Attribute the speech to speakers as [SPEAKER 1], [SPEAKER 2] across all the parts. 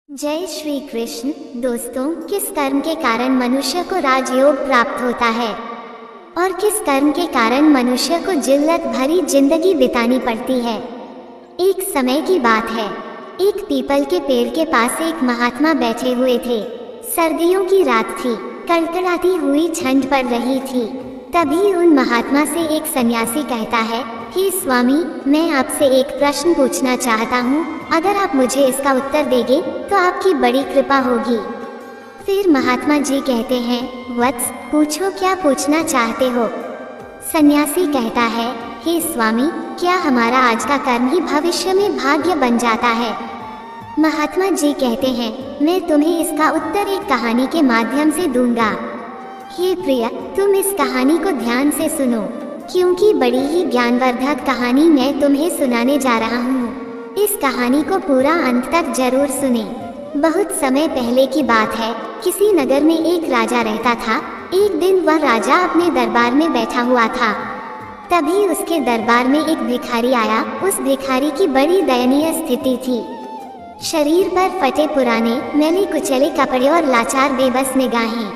[SPEAKER 1] जय श्री कृष्ण। दोस्तों, किस कर्म के कारण मनुष्य को राजयोग प्राप्त होता है और किस कर्म के कारण मनुष्य को जिल्लत भरी जिंदगी बितानी पड़ती है। एक समय की बात है, एक पीपल के पेड़ के पास एक महात्मा बैठे हुए थे। सर्दियों की रात थी, कड़कड़ाती हुई ठंड पड़ रही थी। तभी उन महात्मा से एक सन्यासी कहता है, हे स्वामी, मैं आपसे एक प्रश्न पूछना चाहता हूँ। अगर आप मुझे इसका उत्तर देंगे तो आपकी बड़ी कृपा होगी। फिर महात्मा जी कहते हैं, वत्स, पूछो, क्या पूछना चाहते हो। सन्यासी कहता है, हे स्वामी, क्या हमारा आज का कर्म ही भविष्य में भाग्य बन जाता है। महात्मा जी कहते हैं, मैं तुम्हें इसका उत्तर एक कहानी के माध्यम से दूंगा। हे प्रिय, तुम इस कहानी को ध्यान से सुनो, क्योंकि बड़ी ही ज्ञानवर्धक कहानी मैं तुम्हें सुनाने जा रहा हूँ। इस कहानी को पूरा अंत तक जरूर सुने। बहुत समय पहले की बात है, किसी नगर में एक राजा रहता था। एक दिन वह राजा अपने दरबार में बैठा हुआ था। तभी उसके दरबार में एक भिखारी आया। उस भिखारी की बड़ी दयनीय स्थिति थी। शरीर पर फटे पुराने मैले कुचले कपड़े और लाचार बेबस निगाहें।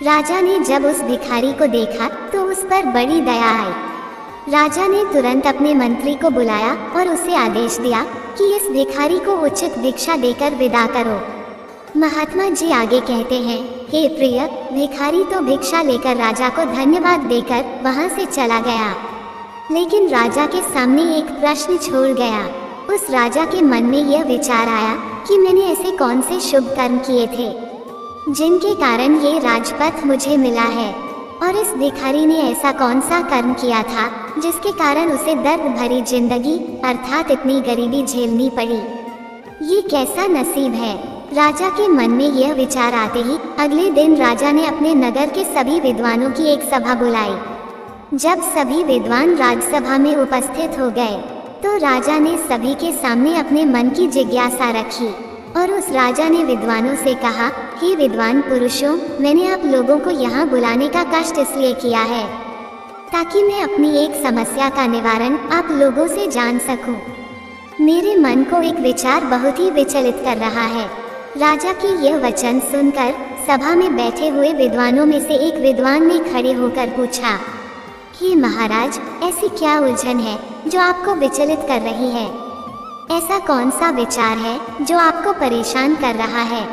[SPEAKER 1] राजा ने जब उस भिखारी को देखा तो उस पर बड़ी दया आई। राजा ने तुरंत अपने मंत्री को बुलाया और उसे आदेश दिया कि इस भिखारी को उचित भिक्षा देकर विदा करो। महात्मा जी आगे कहते हैं, हे प्रिय, भिखारी तो भिक्षा लेकर राजा को धन्यवाद देकर वहां से चला गया, लेकिन राजा के सामने एक प्रश्न छोड़ गया। उस राजा के मन में यह विचार आया कि मैंने ऐसे कौन से शुभ कर्म किए थे जिनके कारण ये राजपथ मुझे मिला है, और इस भिखारी ने ऐसा कौन सा कर्म किया था जिसके कारण उसे दर्द भरी जिंदगी अर्थात इतनी गरीबी झेलनी पड़ी। ये कैसा नसीब है। राजा के मन में यह विचार आते ही अगले दिन राजा ने अपने नगर के सभी विद्वानों की एक सभा बुलाई। जब सभी विद्वान राजसभा में उपस्थित हो गए तो राजा ने सभी के सामने अपने मन की जिज्ञासा रखी और उस राजा ने विद्वानों से कहा, हे विद्वान पुरुषों, मैंने आप लोगों को यहाँ बुलाने का कष्ट इसलिए किया है ताकि मैं अपनी एक समस्या का निवारण आप लोगों से जान सकूं। मेरे मन को एक विचार बहुत ही विचलित कर रहा है। राजा के यह वचन सुनकर सभा में बैठे हुए विद्वानों में से एक विद्वान ने खड़े होकर पूछा, हे महाराज, ऐसी क्या उलझन है जो आपको विचलित कर रही है। ऐसा कौन सा विचार है जो आपको परेशान कर रहा है,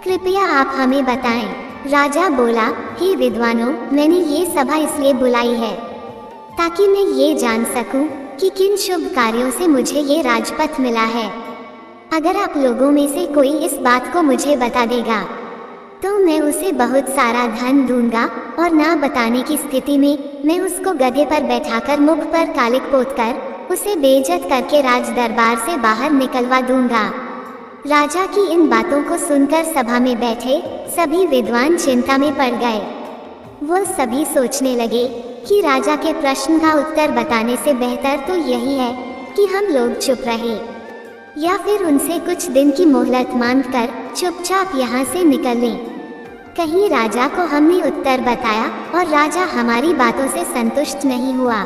[SPEAKER 1] कृपया आप हमें बताएं। राजा बोला, हे विद्वानों, मैंने ये सभा इसलिए बुलाई है ताकि मैं ये जान सकूं कि किन शुभ कार्यों से मुझे ये राजपथ मिला है। अगर आप लोगों में से कोई इस बात को मुझे बता देगा तो मैं उसे बहुत सारा धन दूंगा, और ना बताने की स्थिति में मैं उसको गधे पर बैठाकर मुख पर कालिक पोतकर उसे बेइज्जत करके राज दरबार से बाहर निकलवा दूंगा। राजा की इन बातों को सुनकर सभा में बैठे सभी विद्वान चिंता में पड़ गए। वो सभी सोचने लगे कि राजा के प्रश्न का उत्तर बताने से बेहतर तो यही है कि हम लोग चुप रहे या फिर उनसे कुछ दिन की मोहलत मांगकर चुपचाप यहाँ से निकल लें। कहीं राजा को हमने उत्तर बताया और राजा हमारी बातों से संतुष्ट नहीं हुआ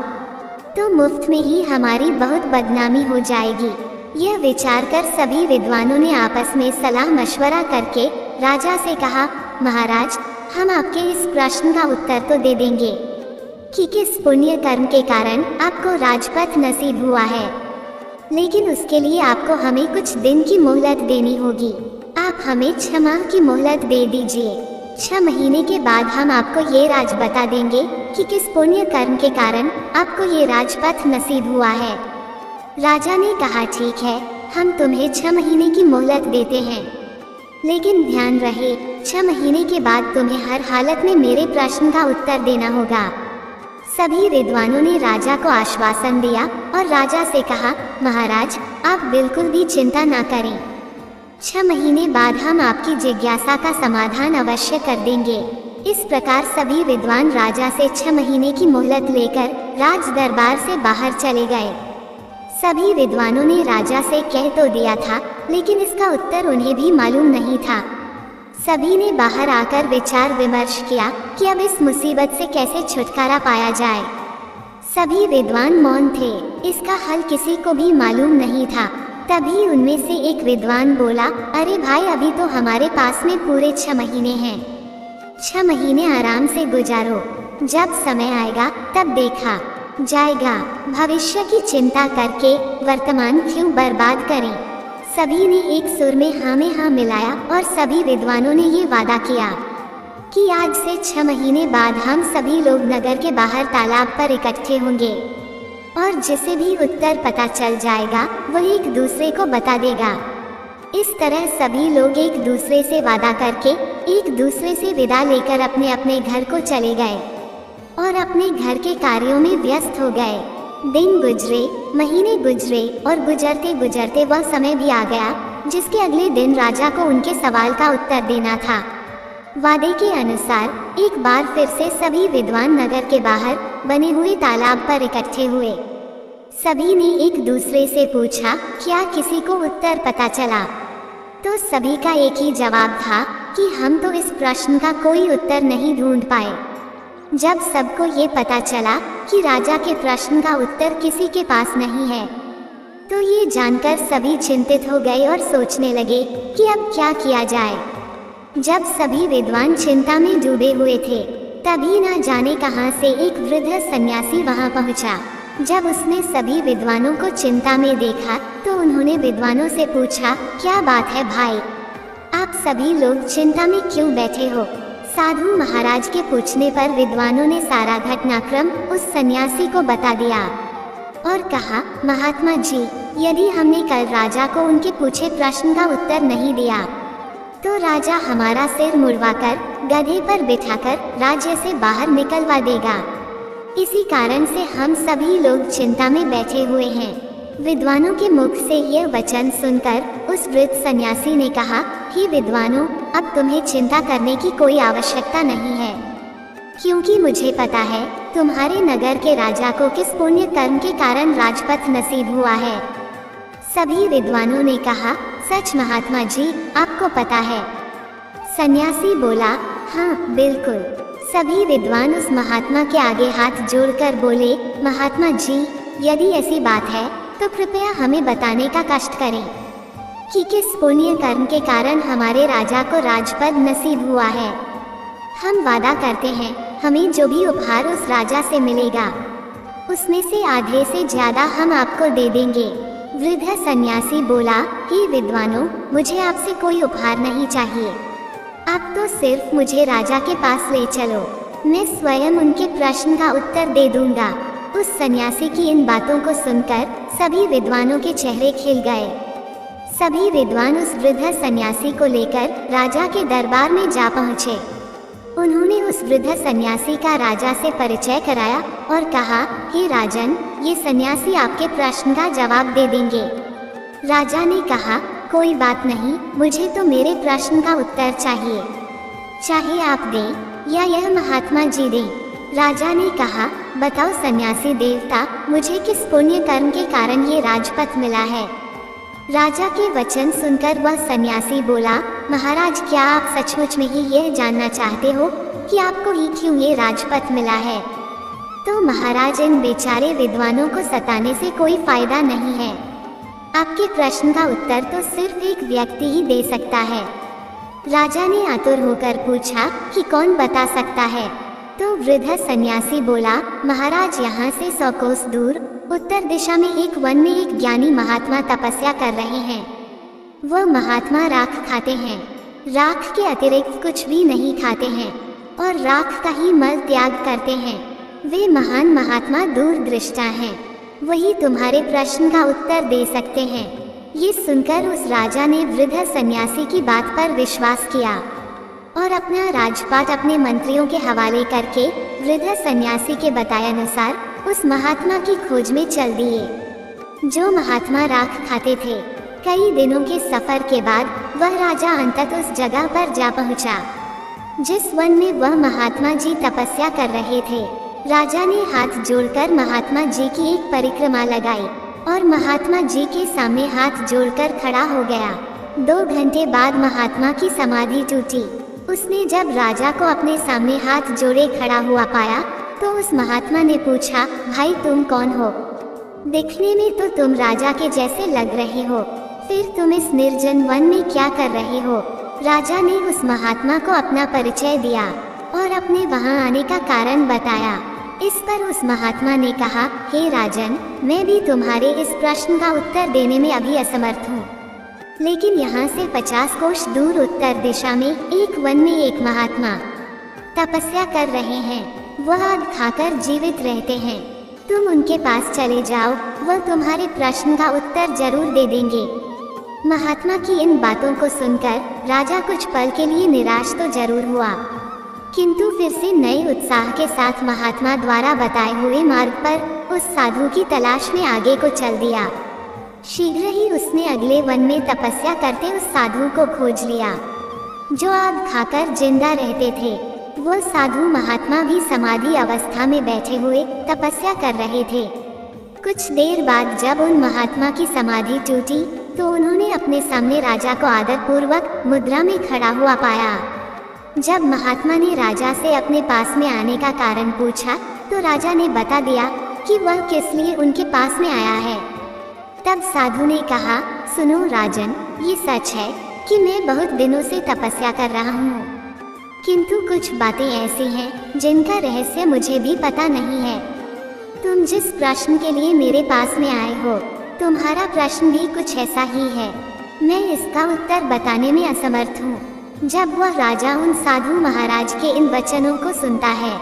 [SPEAKER 1] तो मुफ्त में ही हमारी बहुत बदनामी हो जाएगी। यह विचार कर सभी विद्वानों ने आपस में सलाह मशवरा करके राजा से कहा, महाराज, हम आपके इस प्रश्न का उत्तर तो दे देंगे कि किस पुण्य कर्म के कारण आपको राजपथ नसीब हुआ है, लेकिन उसके लिए आपको हमें कुछ दिन की मोहलत देनी होगी। आप हमें 6 माह की मोहलत दे दीजिए। 6 महीने के बाद हम आपको ये राज बता देंगे कि किस पुण्य कर्म के कारण आपको ये राजपथ नसीब हुआ है। राजा ने कहा, ठीक है, हम तुम्हें 6 महीने की मोहलत देते हैं, लेकिन ध्यान रहे 6 महीने के बाद तुम्हें हर हालत में मेरे प्रश्न का उत्तर देना होगा। सभी विद्वानों ने राजा को आश्वासन दिया और राजा से कहा, महाराज, आप बिल्कुल भी चिंता ना करें, 6 महीने बाद हम आपकी जिज्ञासा का समाधान अवश्य कर देंगे। इस प्रकार सभी विद्वान राजा से 6 महीने की मोहलत लेकर राज दरबार से बाहर चले गए। सभी विद्वानों ने राजा से कह तो दिया था, लेकिन इसका उत्तर उन्हें भी मालूम नहीं था। सभी ने बाहर आकर विचार विमर्श किया कि अब इस मुसीबत से कैसे छुटकारा पाया जाए। सभी विद्वान मौन थे। इसका हल किसी को भी मालूम नहीं था। तभी उनमें से एक विद्वान बोला, अरे भाई, अभी तो हमारे पास में पूरे 6 महीने हैं। 6 महीने आराम से गुजारो, जब समय आएगा तब देखा जाएगा। भविष्य की चिंता करके वर्तमान क्यों बर्बाद करें। सभी ने एक सुर में हाँ में हाँ मिलाया और सभी विद्वानों ने ये वादा किया कि आज से 6 महीने बाद हम सभी लोग नगर के बाहर तालाब पर इकट्ठे होंगे और जिसे भी उत्तर पता चल जाएगा वह एक दूसरे को बता देगा। इस तरह सभी लोग एक दूसरे से वादा करके एक दूसरे से विदा लेकर अपने अपने घर को चले गए और अपने घर के कार्यों में व्यस्त हो गए। दिन गुजरे, महीने गुजरे और गुजरते गुजरते वह समय भी आ गया जिसके अगले दिन राजा को उनके सवाल का उत्तर देना था। वादे के अनुसार एक बार फिर से सभी विद्वान नगर के बाहर बने हुए तालाब पर इकट्ठे हुए। सभी ने एक दूसरे से पूछा, क्या किसी को उत्तर पता चला? तो सभी का एक ही जवाब था कि हम तो इस प्रश्न का कोई उत्तर नहीं ढूंढ पाए। जब सबको ये पता चला कि राजा के प्रश्न का उत्तर किसी के पास नहीं है, तो ये जानकर सभी चिंतित हो गए और सोचने लगे कि अब क्या किया जाए। जब सभी विद्वान चिंता में डूबे हुए थे, तभी न जाने कहां से एक वृद्ध सन्यासी वहां पहुंचा। जब उसने सभी विद्वानों को चिंता में देखा तो उन्होंने विद्वानों से पूछा, क्या बात है भाई, आप सभी लोग चिंता में क्यों बैठे हो? साधु महाराज के पूछने पर विद्वानों ने सारा घटनाक्रम उस सन्यासी को बता दिया और कहा, महात्मा जी, यदि हमने कल राजा को उनके पूछे प्रश्न का उत्तर नहीं दिया तो राजा हमारा सिर मुड़वाकर गधे पर बिठाकर राज्य से बाहर निकलवा देगा। इसी कारण से हम सभी लोग चिंता में बैठे हुए हैं। विद्वानों के मुख से यह वचन सुनकर उस वृद्ध सन्यासी ने कहा, हे विद्वानों, अब तुम्हें चिंता करने की कोई आवश्यकता नहीं है, क्योंकि मुझे पता है तुम्हारे नगर के राजा को किस पुण्य कर्म के कारण राजपथ नसीब हुआ है। सभी विद्वानों ने कहा, सच महात्मा जी, आपको पता है? सन्यासी बोला, हाँ बिल्कुल। सभी विद्वान उस महात्मा के आगे हाथ जोड़कर बोले, महात्मा जी, यदि ऐसी बात है तो कृपया हमें बताने का कष्ट करें कि किस पुण्य कर्म के कारण हमारे राजा को राजपद नसीब हुआ है। हम वादा करते हैं हमें जो भी उपहार उस राजा से मिलेगा उसमें से आधे से ज्यादा हम आपको दे देंगे। वृद्ध सन्यासी बोला, हे विद्वानों, मुझे आपसे कोई उपहार नहीं चाहिए, आप तो सिर्फ मुझे राजा के पास ले चलो, मैं स्वयं उनके प्रश्न का उत्तर दे दूंगा। उस सन्यासी की इन बातों को सुनकर सभी विद्वानों के चेहरे खिल गए। सभी विद्वान उस वृद्ध सन्यासी को लेकर राजा के दरबार में जा पहुँचे। उन्होंने उस वृद्ध सन्यासी का राजा से परिचय कराया और कहा, हे राजन, ये सन्यासी आपके प्रश्न का जवाब दे देंगे। राजा ने कहा, कोई बात नहीं, मुझे तो मेरे प्रश्न का उत्तर चाहिए, चाहे आप दें या यह महात्मा जी दें। राजा ने कहा, बताओ सन्यासी देवता, मुझे किस पुण्य कर्म के कारण ये राजपथ मिला है? राजा के वचन सुनकर वह सन्यासी बोला, महाराज, क्या आप सचमुच में ही यह जानना चाहते हो कि आपको ही क्यों ये राजपथ मिला है? तो महाराज, इन बेचारे विद्वानों को सताने से कोई फायदा नहीं है। आपके प्रश्न का उत्तर तो सिर्फ एक व्यक्ति ही दे सकता है। राजा ने आतुर होकर पूछा कि कौन बता सकता है? तो वृद्ध सन्यासी बोला, महाराज, यहाँ से 100 कोस दूर उत्तर दिशा में एक वन में एक ज्ञानी महात्मा तपस्या कर रहे हैं। वह महात्मा राख खाते हैं, राख के अतिरिक्त कुछ भी नहीं खाते हैं और राख का ही मल त्याग करते हैं। वे महान महात्मा दूरदृष्टा हैं, वही तुम्हारे प्रश्न का उत्तर दे सकते हैं। ये सुनकर उस राजा ने वृद्ध सन्यासी की बात पर विश्वास किया और अपना राजपाट अपने मंत्रियों के हवाले करके वृद्ध सन्यासी के बताए अनुसार उस महात्मा की खोज में चल दिए। जो महात्मा राख खाते थे। कई दिनों के सफर के बाद वह राजा अंततः उस जगह पर जा पहुंचा जिस वन में वह महात्मा जी तपस्या कर रहे थे। राजा ने हाथ जोड़कर महात्मा जी की एक परिक्रमा लगाई और महात्मा जी के सामने हाथ जोड़कर खड़ा हो गया। 2 घंटे बाद महात्मा की समाधि टूटी। उसने जब राजा को अपने सामने हाथ जोड़े खड़ा हुआ पाया तो उस महात्मा ने पूछा, भाई तुम कौन हो? दिखने में तो तुम राजा के जैसे लग रहे हो, फिर तुम इस निर्जन वन में क्या कर रहे हो? राजा ने उस महात्मा को अपना परिचय दिया और अपने वहां आने का कारण बताया। इस पर उस महात्मा ने कहा, हे राजन, मैं भी तुम्हारे इस प्रश्न का उत्तर देने में अभी असमर्थ हूँ, लेकिन यहाँ से 50 कोश दूर उत्तर दिशा में एक वन में एक महात्मा तपस्या कर रहे हैं। वह आग खाकर जीवित रहते हैं। तुम उनके पास चले जाओ, वह तुम्हारे प्रश्न का उत्तर जरूर दे देंगे। महात्मा की इन बातों को सुनकर राजा कुछ पल के लिए निराश तो जरूर हुआ, किंतु फिर से नए उत्साह के साथ महात्मा द्वारा बताए हुए मार्ग पर उस साधु की तलाश में आगे को चल दिया। शीघ्र ही उसने अगले वन में तपस्या करते उस साधु को खोज लिया, जो आग खाकर जिंदा रहते थे। वो साधु महात्मा भी समाधि अवस्था में बैठे हुए तपस्या कर रहे थे। कुछ देर बाद जब उन महात्मा की समाधि टूटी तो उन्होंने अपने सामने राजा को आदरपूर्वक मुद्रा में खड़ा हुआ पाया। जब महात्मा ने राजा से अपने पास में आने का कारण पूछा तो राजा ने बता दिया कि वह किस लिए उनके पास में आया है। तब साधु ने कहा, सुनो राजन, ये सच है कि मैं बहुत दिनों से तपस्या कर रहा हूँ, किंतु कुछ बातें ऐसी हैं जिनका रहस्य मुझे भी पता नहीं है। तुम जिस प्रश्न के लिए मेरे पास में आए हो, तुम्हारा प्रश्न भी कुछ ऐसा ही है। मैं इसका उत्तर बताने में असमर्थ हूँ। जब वह राजा उन साधु महाराज के इन वचनों को सुनता है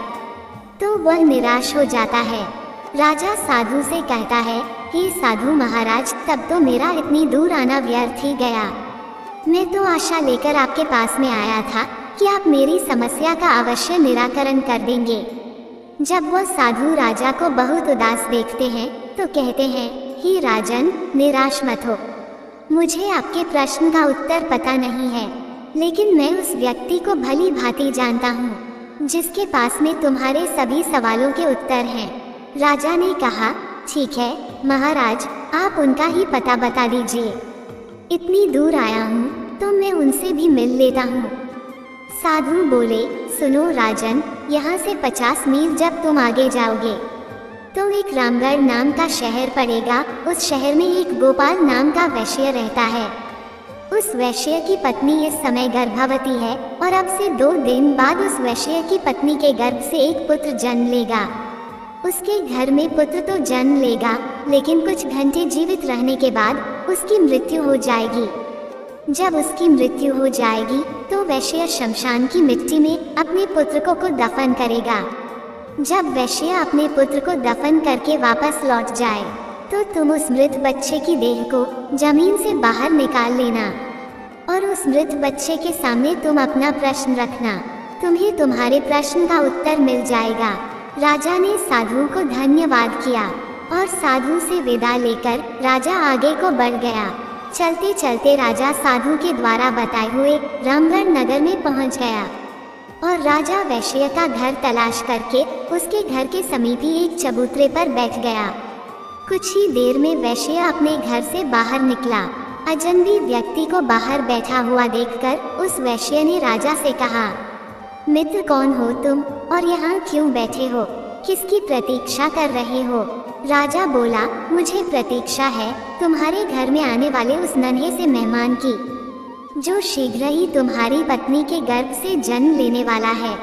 [SPEAKER 1] तो वह निराश हो जाता है। राजा साधु से कहता है, हे साधु महाराज, तब तो मेरा इतनी दूर आना व्यर्थ ही गया। मैं तो आशा लेकर आपके पास में आया था कि आप मेरी समस्या का अवश्य निराकरण कर देंगे। जब वह साधु राजा को बहुत उदास देखते हैं तो कहते हैं, हे राजन, निराश मत हो। मुझे आपके प्रश्न का उत्तर पता नहीं है, लेकिन मैं उस व्यक्ति को भली भांति जानता हूँ जिसके पास में तुम्हारे सभी सवालों के उत्तर हैं। राजा ने कहा, ठीक है महाराज, आप उनका ही पता बता दीजिए। इतनी दूर आया हूँ तो मैं उनसे भी मिल लेता हूँ। साधु बोले, सुनो राजन, यहाँ से 50 मील जब तुम आगे जाओगे तो एक रामगढ़ नाम का शहर पड़ेगा। उस शहर में एक गोपाल नाम का वैश्य रहता है। उस वैश्य की पत्नी इस समय गर्भवती है और अब से 2 दिन बाद उस वैश्य की पत्नी के गर्भ से एक पुत्र जन्म लेगा। उसके घर में पुत्र तो जन्म लेगा, लेकिन कुछ घंटे जीवित रहने के बाद उसकी मृत्यु हो जाएगी। जब उसकी मृत्यु हो जाएगी तो वैश्य शमशान की मिट्टी में अपने पुत्र को दफन करेगा। जब वैश्य अपने पुत्र को दफन करके वापस लौट जाए तो तुम उस मृत बच्चे की देह को जमीन से बाहर निकाल लेना और उस मृत बच्चे के सामने तुम अपना प्रश्न रखना। तुम्हें तुम्हारे प्रश्न का उत्तर मिल जाएगा। राजा ने साधु को धन्यवाद किया और साधु से विदा लेकर राजा आगे को बढ़ गया। चलते चलते राजा साधु के द्वारा बताए हुए रामगढ़ नगर में पहुंच गया और राजा वैश्य का घर तलाश करके उसके घर के समीप ही एक चबूतरे पर बैठ गया। कुछ ही देर में वैश्य अपने घर से बाहर निकला। अजनबी व्यक्ति को बाहर बैठा हुआ देखकर उस वैश्य ने राजा से कहा, मित्र, कौन हो तुम और यहाँ क्यों बैठे हो? किसकी प्रतीक्षा कर रहे हो? राजा बोला, मुझे प्रतीक्षा है तुम्हारे घर में आने वाले उस नन्हे से मेहमान की, जो शीघ्र ही तुम्हारी पत्नी के गर्भ से जन्म लेने वाला है।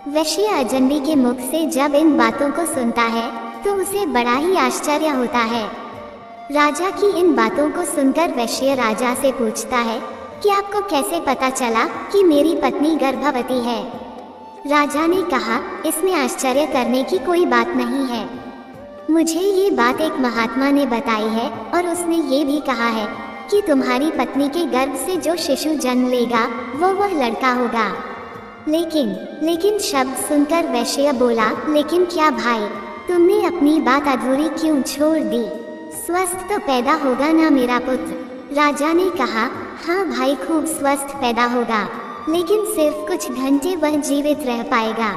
[SPEAKER 1] वैश्य अजनबी के मुख से जब इन बातों को सुनता है तो उसे बड़ा ही आश्चर्य होता है। राजा की इन बातों को सुनकर वैश्य राजा से पूछता है कि आपको कैसे पता चला कि मेरी पत्नी गर्भवती है? राजा ने कहा, इसमें आश्चर्य करने की कोई बात नहीं है। मुझे ये बात एक महात्मा ने बताई है और उसने ये भी कहा है कि तुम्हारी पत्नी के गर्भ से जो शिशु जन्म लेगा वह लड़का होगा। लेकिन शब्द सुनकर वैश्य बोला, लेकिन क्या भाई, तुमने अपनी बात अधूरी क्यों छोड़ दी? स्वस्थ तो पैदा होगा ना मेरा पुत्र? राजा ने कहा, हाँ भाई, खूब स्वस्थ पैदा होगा, लेकिन सिर्फ कुछ घंटे वह जीवित रह पाएगा,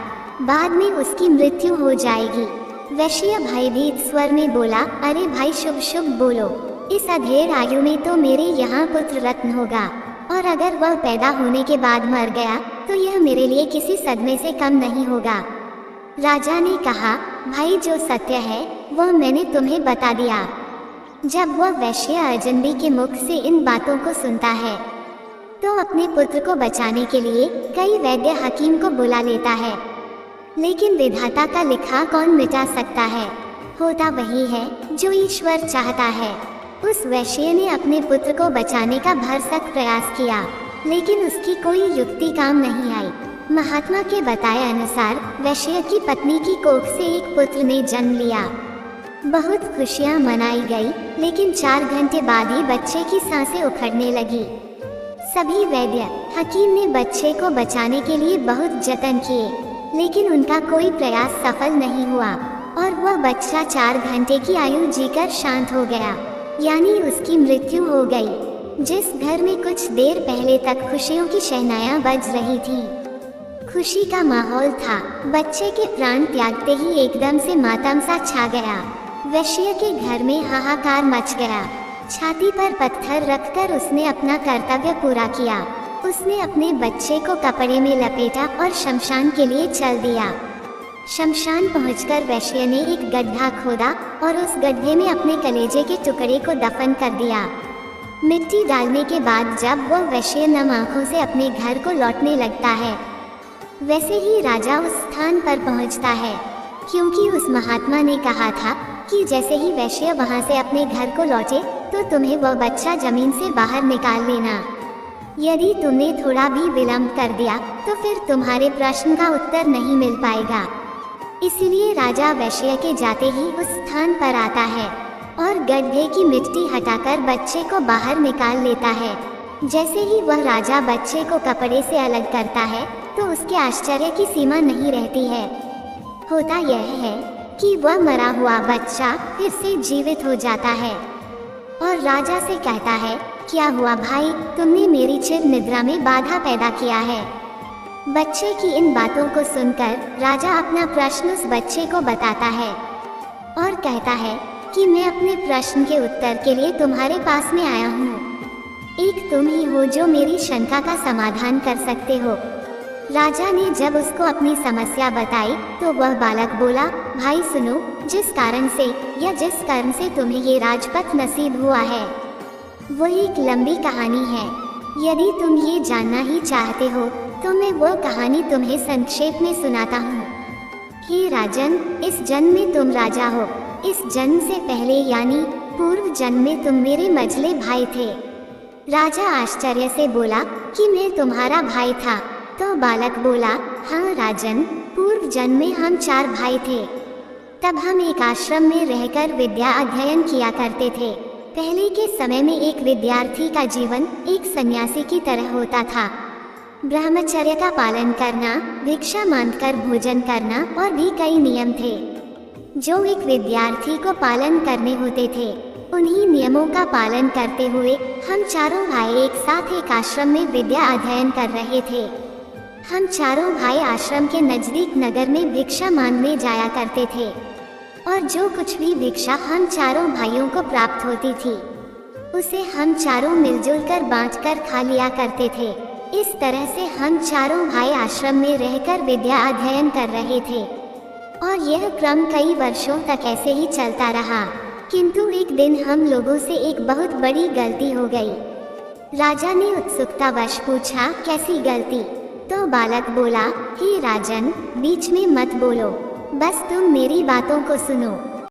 [SPEAKER 1] बाद में उसकी मृत्यु हो जाएगी। वैश्य भयभीत स्वर में बोला, अरे भाई, शुभ शुभ बोलो। इस अधेड़ आयु में तो मेरे यहाँ पुत्र रत्न होगा, और अगर वह पैदा होने के बाद मर गया तो यह मेरे लिए किसी सदमे से कम नहीं होगा। राजा ने कहा, भाई, जो सत्य है वो मैंने तुम्हें बता दिया। जब वह वैश्य अजनबी के मुख से इन बातों को सुनता है तो अपने पुत्र को बचाने के लिए कई वैद्य हकीम को बुला लेता है, लेकिन विधाता का लिखा कौन मिटा सकता है। होता वही है जो ईश्वर चाहता है। उस वैश्य ने अपने पुत्र को बचाने का भरसक प्रयास किया, लेकिन उसकी कोई युक्ति काम नहीं आई। महात्मा के बताए अनुसार वैश्य की पत्नी की कोख से एक पुत्र ने जन्म लिया। बहुत खुशियां मनाई गई, लेकिन 4 घंटे बाद ही बच्चे की सांसें उखड़ने लगी। सभी वैद्य हकीम ने बच्चे को बचाने के लिए बहुत जतन किए, लेकिन उनका कोई प्रयास सफल नहीं हुआ और वह बच्चा 4 घंटे की आयु जीकर शांत हो गया, यानी उसकी मृत्यु हो गई। जिस घर में कुछ देर पहले तक खुशियों की शहनाइयां बज रही थी, खुशी का माहौल था, बच्चे के प्राण त्यागते ही एकदम से मातम सा छा गया। वैश्य के घर में हाहाकार मच गया। छाती पर पत्थर रखकर उसने अपना कर्तव्य पूरा किया। उसने अपने बच्चे को कपड़े में लपेटा और शमशान के लिए चल दिया। शमशान पहुंचकर वैश्य ने एक गड्ढा खोदा और उस गड्ढे में अपने कलेजे के टुकड़े को दफन कर दिया। मिट्टी डालने के बाद जब वह वैश्य नम आंखों से अपने घर को लौटने लगता है, वैसे ही राजा उस स्थान पर पहुंचता है, क्योंकि उस महात्मा ने कहा था कि जैसे ही वैश्य वहां से अपने घर को लौटे तो तुम्हें वह बच्चा जमीन से बाहर निकाल लेना। यदि तुमने थोड़ा भी विलंब कर दिया तो फिर तुम्हारे प्रश्न का उत्तर नहीं मिल पाएगा। इसलिए राजा वैश्य के जाते ही उस स्थान पर आता है और गड्ढे की मिट्टी हटाकर बच्चे को बाहर निकाल लेता है। जैसे ही वह राजा बच्चे को कपड़े से अलग करता है तो उसके आश्चर्य की सीमा नहीं रहती है। होता यह है कि वह मरा हुआ बच्चा फिर से जीवित हो जाता है और राजा से कहता है, क्या हुआ भाई, तुमने मेरी चिर निद्रा में बाधा पैदा किया है। बच्चे की इन बातों को सुनकर राजा अपना प्रश्न उस बच्चे को बताता है और कहता है कि मैं अपने प्रश्न के उत्तर के लिए तुम्हारे पास में आया हूँ। एक तुम ही हो जो मेरी शंका का समाधान कर सकते हो। राजा ने जब उसको अपनी समस्या बताई तो वह बालक बोला, भाई सुनो, जिस कारण से या जिस कर्म से तुम्हें ये राजपथ नसीब हुआ है वो एक लंबी कहानी है। यदि तुम ये जानना ही चाहते हो तो मैं वो कहानी तुम्हें संक्षेप में सुनाता हूँ। हे राजन, इस जन्म में तुम राजा हो। इस जन्म से पहले यानी पूर्व जन्म में तुम मेरे मझले भाई थे। राजा आश्चर्य से बोला कि मैं तुम्हारा भाई था। तो बालक बोला, हाँ राजन, पूर्व जन्म में हम 4 भाई थे। तब हम एक आश्रम में रहकर विद्या अध्ययन किया करते थे। पहले के समय में एक विद्यार्थी का जीवन एक सन्यासी की तरह होता था। ब्रह्मचर्य का पालन करना, भिक्षा मांगकर भोजन करना और भी कई नियम थे जो एक विद्यार्थी को पालन करने होते थे। उन्हीं नियमों का पालन करते हुए हम 4 भाई एक साथ एक आश्रम में विद्या अध्ययन कर रहे थे। हम 4 भाई आश्रम के नजदीक नगर में भिक्षा मांगने जाया करते थे और जो कुछ भी भिक्षा हम 4 भाइयों को प्राप्त होती थी उसे हम 4 मिलजुल कर बांटकर खा लिया करते थे। इस तरह से हम 4 भाई आश्रम में रहकर विद्या अध्ययन कर रहे थे और यह क्रम कई वर्षों तक ऐसे ही चलता रहा। किंतु एक दिन हम लोगों से एक बहुत बड़ी गलती हो गई। राजा ने उत्सुकतावश पूछा, कैसी गलती? तो बालक बोला, हे राजन, बीच में मत बोलो, बस तुम मेरी बातों को सुनो।